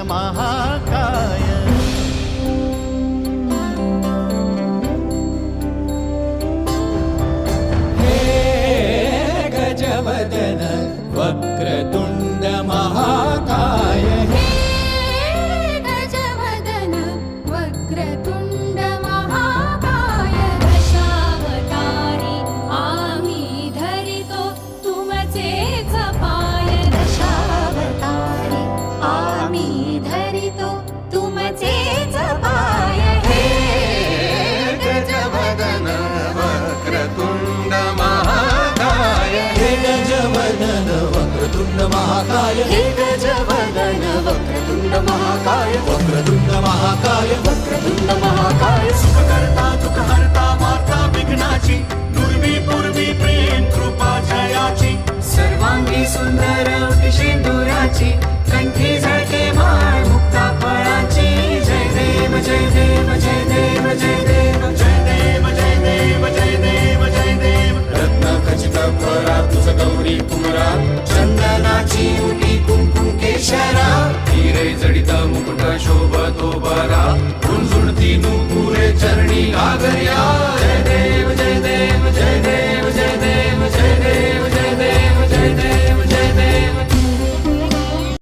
महाकाय। हे गजवदन वक्रतुंड महाकाय। हे गजवदन वक्रतुंड महाकाय। दशावतारी आम्ही धरितो तुमचेच पाय। दशावतारी आम्ही धरितो तुमचेच पाय। हे गजवदन वक्रतुंड महाकाय। हे गजवदन वक्रतुंड महाकाय। हे